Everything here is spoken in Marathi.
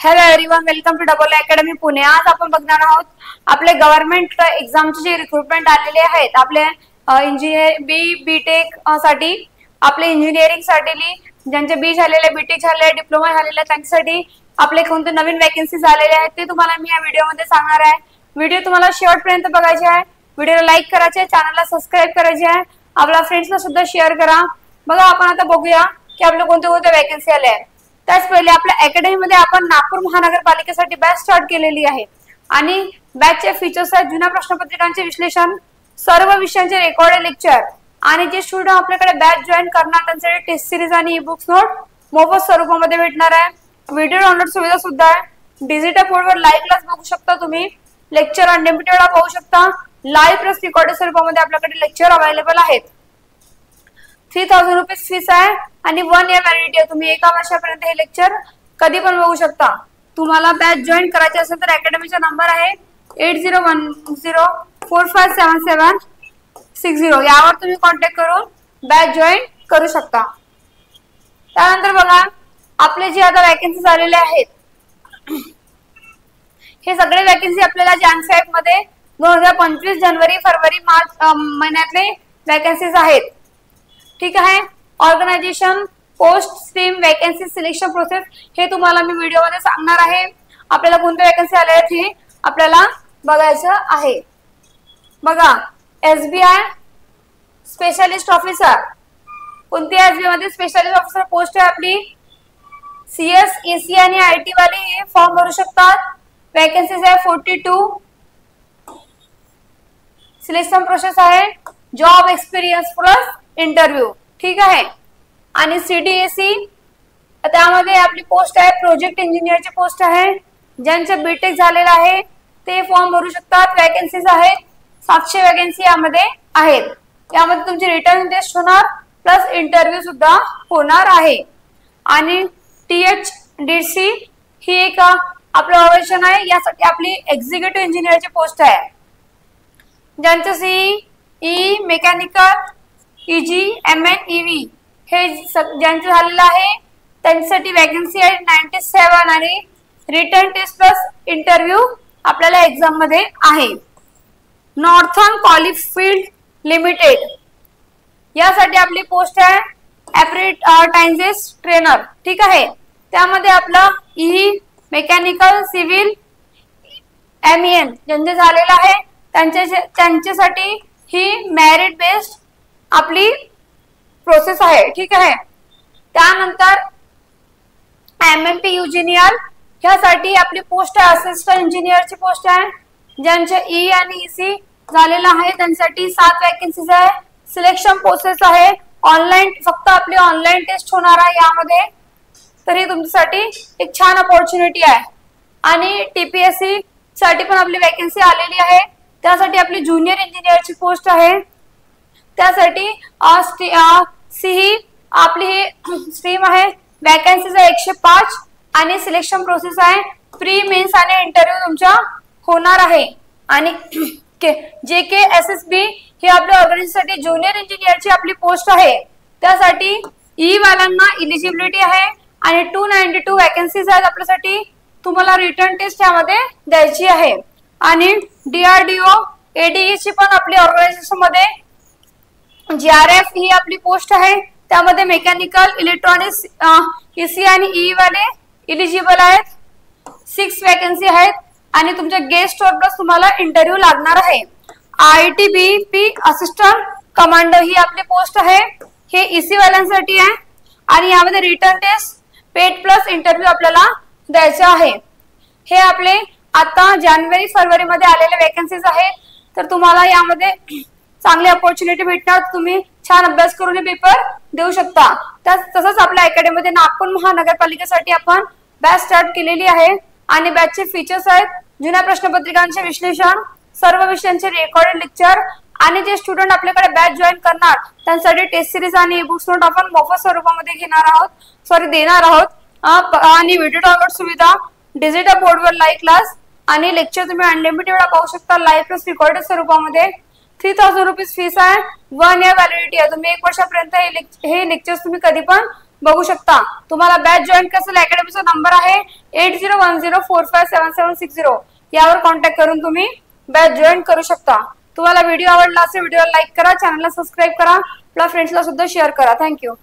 Hello everyone, welcome to double academy Pune. आज आपण बघणार आहोत आपले गव्हर्नमेंट एक्झामचे जे रिक्रुटमेंट आलेले आहेत आपले इंजिनियर बी.टेक साठी, आपले इंजिनिअरिंग साठी ज्यांचे बी झालेले, बीटेक झालेले, डिप्लोमा झालेले त्यांच्यासाठी आपले कोणते नवीन वॅकन्सीज आलेले आहेत ते तुम्हाला मी या व्हिडिओमध्ये सांगणार आहे। व्हिडिओ तुम्हाला शेवटपर्यंत बघायचे आहे। व्हिडिओला लाईक करायचे आहे, चॅनलला सबस्क्राइब करायचे आहे, आपल्या फ्रेंड्सला सुद्धा शेअर करा। बघा आपण आता बघूया की आपले कोणते कोणते वॅकन्सी आले आहेत। त्याच पहिले आपल्या अकॅडमीमध्ये आपण नागपूर महानगरपालिकेसाठी बॅच स्टार्ट केलेली आहे आणि बॅचचे फीचर्स आहेत जुन्या प्रश्नपत्रिकांचे विश्लेषण, सर्व विषयांचे रेकॉर्डेड लेक्चर आणि जे स्टुडंट आपल्याकडे बॅच जॉईन करणार त्यांसाठी टेस्ट सिरीज आणि ई बुक्स नोट मोफत स्वरूपामध्ये भेटणार आहे। व्हिडिओ डाउनलोड सुविधा सुद्धा आहे। डिजिटल बोर्डवर लाईव्ह क्लास बघू शकता, तुम्ही लेक्चर अनलिमिटेड वेळा पाहू शकता। लाईव्ह प्लस रेकॉर्डेड स्वरूपामध्ये आपल्याकडे लेक्चर अवेलेबल आहेत। 3000 रुपीज फीस आहे आणि 1 इयर व्हॅलिडिटी आहे। तुम्ही एका वर्षापर्यंत हे लेक्चर कधी पण बघू शकता। तुम्हाला बॅच जॉईन करायचे असेल तर अकॅडमीचा नंबर आहे 8010457760 यावर तुम्ही कॉन्टॅक्ट करून बॅच जॉईन करू शकता। त्यानंतर बघा आपले जे आता वॅकन्सी आलेले आहेत हे सगळे वॅकन्सी आपल्याला जॅनफॅब मध्ये 2025 जानेवारी फरवरी मार्च महिन्यातले वॅकन्सीज आहेत। ठीक आहे। Organisation, post, stream, vacancy, selection process हे तुम्हाला मी व्हिडिओ मध्ये सांगणार आहे। आपल्याला कोणते वॅकन्सी आले आहेत हे आपल्याला बघायचं आहे। बघा एसबीआय स्पेशलिस्ट ऑफिसर, कोणती एसबीआय मध्ये स्पेशलिस्ट ऑफिसर पोस्ट आहे आपली। सीएस, एसी आणि आयटी वाले हे फॉर्म भरू शकतात। वॅकन्सीज आहे 42। सिलेक्शन प्रोसेस आहे जॉब एक्सपिरियन्स प्लस इंटरव्ह्यू। ठीक आहे। आणि सीडीएसी त्यामध्ये आपली पोस्ट आहे प्रोजेक्ट इंजिनियरची पोस्ट आहे। ज्यांचे बीटेक झालेलं आहे ते फॉर्म भरू शकतात। वॅकन्सीज आहेत 700 वॅकन्सी यामध्ये आहेत। यामध्ये तुमची रिटर्न टेस्ट होणार प्लस इंटरव्ह्यू सुद्धा होणार आहे। आणि THDC ही एक आपलं ऑर्गनायझेशन आहे, यासाठी आपली एक्झिक्युटिव्ह इंजिनियरची पोस्ट आहे। ज्यांचं CE, mechanical, EG, MN, EV हे ज्यांचं झालेलं आहे त्यांच्यासाठी वॅकन्सी आहे 97 आणि रिटर्न टेस्ट प्लस इंटरव्ह्यू आपल्याला एक्झाम मध्ये आहे। नॉर्थर्न क्वालिफील्ड लिमिटेड यासाठी आपली पोस्ट आहे ॲप्रेंटिस ट्रेनर। ठीक आहे। त्यामध्ये आपला EE, मेकॅनिकल, सिव्हिल, MEN ज्यांचे झालेलं आहे त्यांच्यासाठी ही मेरिट बेस्ड आपली प्रोसेस आहे। ठीक आहे। त्यानंतर MMP इंजिनियर ह्यासाठी आपली पोस्ट आहे असिस्टंट इंजिनियरची पोस्ट आहे। ज्यांचे ई आणि EC झालेला आहे त्यांच्यासाठी 7 वॅकन्सीज आहे। सिलेक्शन प्रोसेस आहे ऑनलाईन, फक्त आपली ऑनलाईन टेस्ट होणार आहे यामध्ये, तर ही तुमच्यासाठी एक छान अपॉर्च्युनिटी आहे। आणि TPSC साठी पण आपली वॅकन्सी आलेली आहे, त्यासाठी आपली ज्युनियर इंजिनियरची पोस्ट आहे। त्यासाठी ही आपली ही स्ट्रीम आहे। वॅकन्सीज आहे 105 आणि सिलेक्शन प्रोसेस आहे प्री मेन्स आणि इंटरव्ह्यू तुमच्या होणार आहे। आणि JKSSB ही आपल्या ऑर्गनायझेशनसाठी ज्युनियर इंजिनियरची आपली पोस्ट आहे। त्यासाठी ई वाल्यांना इलिजिबिलिटी आहे आणि 292 वॅकन्सीज आहेत आपल्यासाठी। तुम्हाला रिटर्न टेस्ट यामध्ये द्यायची आहे। आणि DRDO ADE ची पण आपली ऑर्गनायझेशन मध्ये GRF ही आपली पोस्ट आहे। त्यामध्ये मेकॅनिकल, इलेक्ट्रॉनिक्स, EC आणि EE वाले इलिजिबल आहेत। 6 वॅकन्सी आहेत आणि तुमच्या गेस्ट वर प्लस तुम्हाला इंटरव्ह्यू लागणार आहे। ITBP असिस्टंट कमांडर ही आपली पोस्ट आहे, हे EC वाल्यांसाठी आहे आणि यामध्ये written test, paid plus interview आपल्याला द्यायचा आहे। हे आपले आता जानेवारी फरवरी मध्ये आलेले वॅकन्सीज आहेत, तर तुम्हाला यामध्ये चांगली अपॉर्च्युनिटी भेटणार। तुम्ही छान अभ्यास करून पेपर देऊ शकता। तसंच आपल्या अकॅडमीमध्ये नागपूर महानगरपालिकेसाठी आपण बॅच स्टार्ट केलेली आहे आणि बॅचचे फीचर्स आहेत जुन्या प्रश्नपत्रिकांचे विश्लेषण, सर्व विषयांचे रेकॉर्डेड लेक्चर आणि जे स्टुडंट आपल्याकडे बॅच जॉईन करणार त्यांसाठी टेस्ट सिरीज आणि ई बुक्स नोट आपण मोफत स्वरूपामध्ये देणार आहोत। आणि व्हिडिओ डाउनलोड सुविधा, डिजिटल बोर्डवर लाईव्ह क्लास आणि लेक्चर तुम्ही अनलिमिटेड वेळा पाहू शकता लाईव्ह प्लस रेकॉर्डेड स्वरूपामध्ये। 3000 रुपीज फीस आहे, 1 इयर व्हॅलिडिटी आहे। तुम्ही 1 वर्षापर्यंत हे लेक्चर्स तुम्ही कधी पण बघू शकता। तुम्हाला बॅच जॉईन करायचं अकॅडमीचा नंबर आहे 8010457760 यावर कॉन्टॅक्ट करून तुम्ही बॅच जॉईन करू शकता। तुम्हाला व्हिडिओ आवडला असेल व्हिडिओला लाईक करा, चॅनलला सबस्क्राईब करा, आपल्या फ्रेंड्सला सुद्धा शेअर करा। थँक्यू।